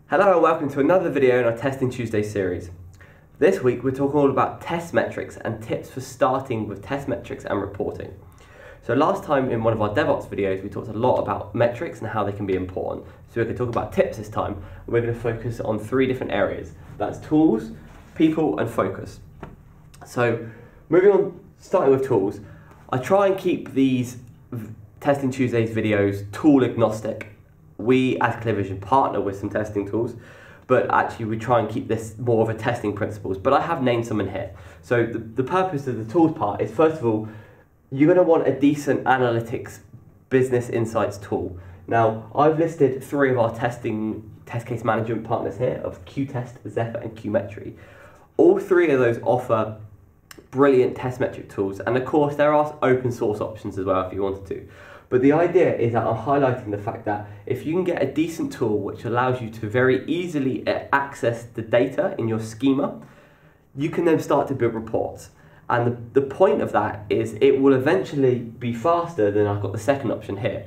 Hello and welcome to another video in our Testing Tuesday series. This week we're talking all about test metrics and tips for starting with test metrics and reporting. So last time in one of our DevOps videos we talked a lot about metrics and how they can be important. So we're going to talk about tips this time, and we're going to focus on three different areas. That's tools, people and focus. So moving on, starting with tools, I try and keep these Testing Tuesdays videos tool agnostic. We as Clearvision partner with some testing tools, but actually we try and keep this more of a testing principles, but I have named some in here. So the purpose of the tools part is, first of all, you're going to want a decent analytics business insights tool. Now, I've listed three of our test case management partners here of Qtest, Zephyr and Qmetry. All three of those offer brilliant test metric tools, and of course there are open source options as well if you wanted to. But the idea is that I'm highlighting the fact that if you can get a decent tool which allows you to very easily access the data in your schema, you can then start to build reports. And the point of that is it will eventually be faster than I've got the second option here,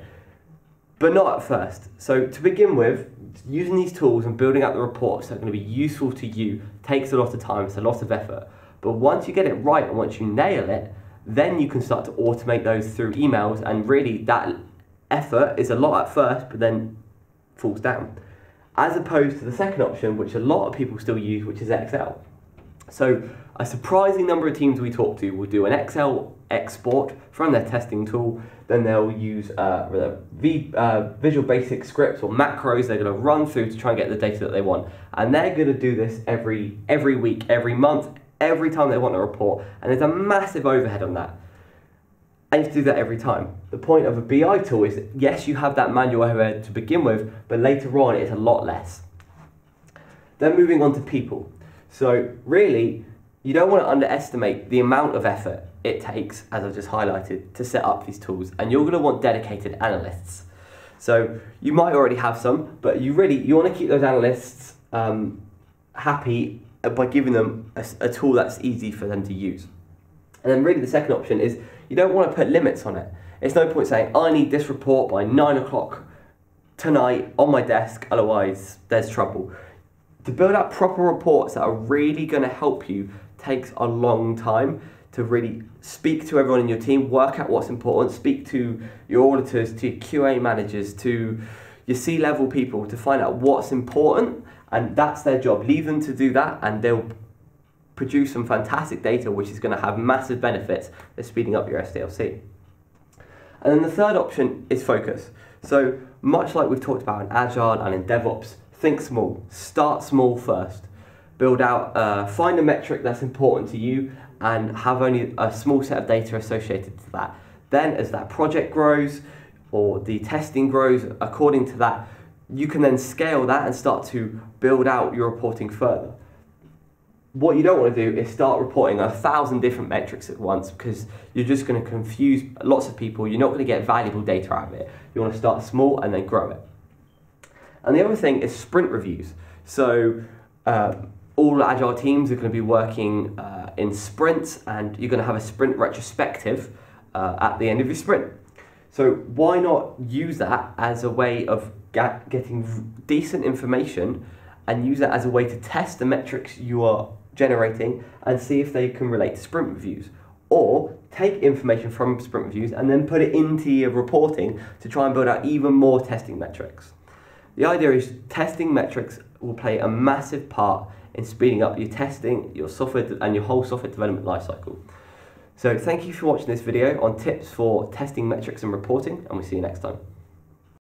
but not at first. So to begin with, using these tools and building out the reports that are going to be useful to you takes a lot of time, it's a lot of effort. But once you get it right and once you nail it, then you can start to automate those through emails, and really that effort is a lot at first but then falls down. As opposed to the second option, which a lot of people still use, which is Excel. So a surprising number of teams we talk to will do an Excel export from their testing tool, then they'll use Visual Basic scripts or macros they're going to run through to try and get the data that they want. And they're going to do this every week, every month, every time they want a report, and there's a massive overhead on that. And you have to do that every time. The point of a BI tool is that, yes, you have that manual overhead to begin with, but later on it's a lot less. Then moving on to people. So really, you don't want to underestimate the amount of effort it takes, as I've just highlighted, to set up these tools, and you're going to want dedicated analysts. So you might already have some, but you want to keep those analysts happy by giving them a tool that's easy for them to use. And then really the second option is you don't want to put limits on it. It's no point saying, I need this report by 9 o'clock tonight on my desk, otherwise there's trouble. To build out proper reports that are really going to help you takes a long time. To really speak to everyone in your team, work out what's important, speak to your auditors, to your QA managers, to your C-level people to find out what's important, and that's their job. Leave them to do that and they'll produce some fantastic data which is going to have massive benefits for speeding up your SDLC. And then the third option is focus. So much like we've talked about in Agile and in DevOps, think small. Start small first. Build out, find a metric that's important to you and have only a small set of data associated to that. Then as that project grows or the testing grows according to that, you can then scale that and start to build out your reporting further. What you don't want to do is start reporting 1,000 different metrics at once, because you're just going to confuse lots of people. You're not going to get valuable data out of it. You want to start small and then grow it. And the other thing is sprint reviews. So all Agile teams are going to be working in sprints, and you're going to have a sprint retrospective at the end of your sprint. So why not use that as a way of getting decent information and use that as a way to test the metrics you are generating and see if they can relate to sprint reviews, or take information from sprint reviews and then put it into your reporting to try and build out even more testing metrics. The idea is testing metrics will play a massive part in speeding up your testing, your software and your whole software development lifecycle. So thank you for watching this video on tips for testing metrics and reporting, and we'll see you next time.